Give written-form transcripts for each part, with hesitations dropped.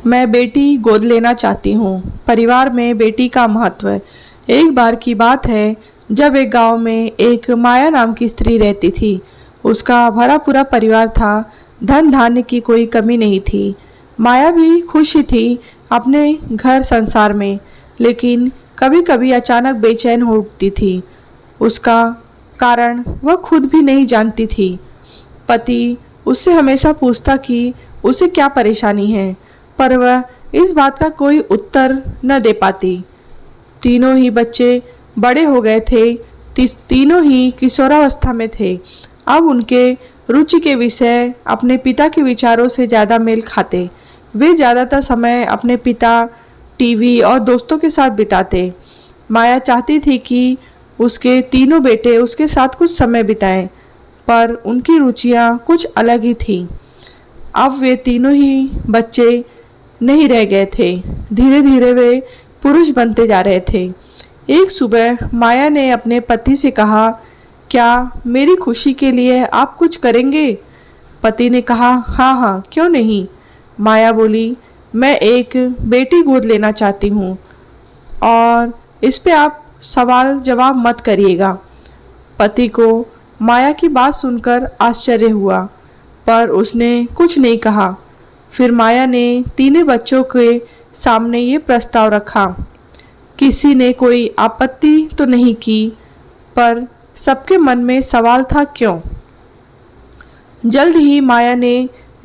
मैं बेटी गोद लेना चाहती हूँ। परिवार में बेटी का महत्व। एक बार की बात है जब एक गांव में एक माया नाम की स्त्री रहती थी। उसका भरा पूरा परिवार था। धन धान्य की कोई कमी नहीं थी। माया भी खुश ही थी अपने घर संसार में, लेकिन कभी कभी अचानक बेचैन हो उठती थी। उसका कारण वह खुद भी नहीं जानती थी। पति उससे हमेशा पूछता कि उसे क्या परेशानी है, पर वह इस बात का कोई उत्तर न दे पाती। तीनों ही बच्चे बड़े हो गए थे। तीनों ही किशोरावस्था में थे। अब उनके रुचि के विषय अपने पिता के विचारों से ज़्यादा मेल खाते। वे ज़्यादातर समय अपने पिता, टीवी और दोस्तों के साथ बिताते। माया चाहती थी कि उसके तीनों बेटे उसके साथ कुछ समय बिताएं, पर उनकी रुचियां कुछ अलग ही थीं। अब वे तीनों ही बच्चे नहीं रह गए थे। धीरे धीरे वे पुरुष बनते जा रहे थे। एक सुबह माया ने अपने पति से कहा, क्या मेरी खुशी के लिए आप कुछ करेंगे? पति ने कहा, हाँ हाँ, क्यों नहीं। माया बोली, मैं एक बेटी गोद लेना चाहती हूँ और इस पे आप सवाल जवाब मत करिएगा। पति को माया की बात सुनकर आश्चर्य हुआ, पर उसने कुछ नहीं कहा। फिर माया ने तीनों बच्चों के सामने ये प्रस्ताव रखा। किसी ने कोई आपत्ति तो नहीं की, पर सबके मन में सवाल था, क्यों। जल्द ही माया ने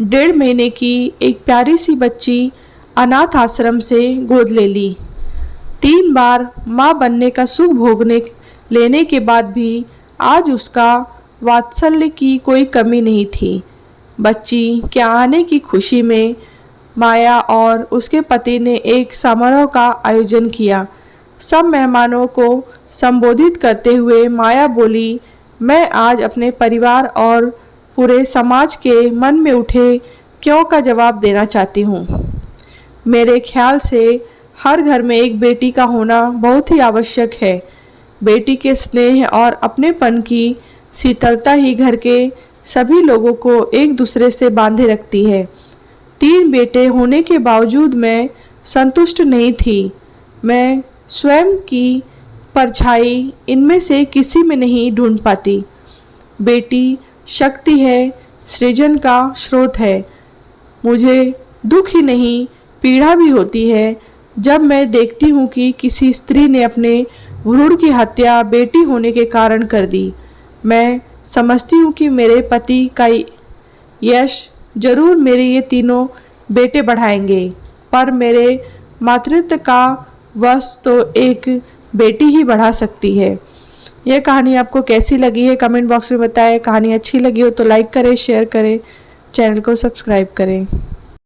1.5 महीने की एक प्यारी सी बच्ची अनाथ आश्रम से गोद ले ली। 3 बार माँ बनने का सुख भोगने लेने के बाद भी आज उसका वात्सल्य की कोई कमी नहीं थी। बच्ची के आने की खुशी में माया और उसके पति ने एक समारोह का आयोजन किया। सब मेहमानों को संबोधित करते हुए माया बोली, मैं आज अपने परिवार और पूरे समाज के मन में उठे क्यों का जवाब देना चाहती हूँ। मेरे ख्याल से हर घर में एक बेटी का होना बहुत ही आवश्यक है। बेटी के स्नेह और अपनेपन की शीतलता ही घर के सभी लोगों को एक दूसरे से बांधे रखती है। 3 बेटे होने के बावजूद मैं संतुष्ट नहीं थी। मैं स्वयं की परछाई इनमें से किसी में नहीं ढूंढ पाती। बेटी शक्ति है, सृजन का स्रोत है। मुझे दुख ही नहीं, पीड़ा भी होती है जब मैं देखती हूँ कि किसी स्त्री ने अपने भ्रूण की हत्या बेटी होने के कारण कर दी। मैं समझती हूँ कि मेरे पति का यश जरूर मेरे ये तीनों बेटे बढ़ाएंगे, पर मेरे मातृत्व का वश तो एक बेटी ही बढ़ा सकती है। यह कहानी आपको कैसी लगी है कमेंट बॉक्स में बताएं। कहानी अच्छी लगी हो तो लाइक करें, शेयर करें, चैनल को सब्सक्राइब करें।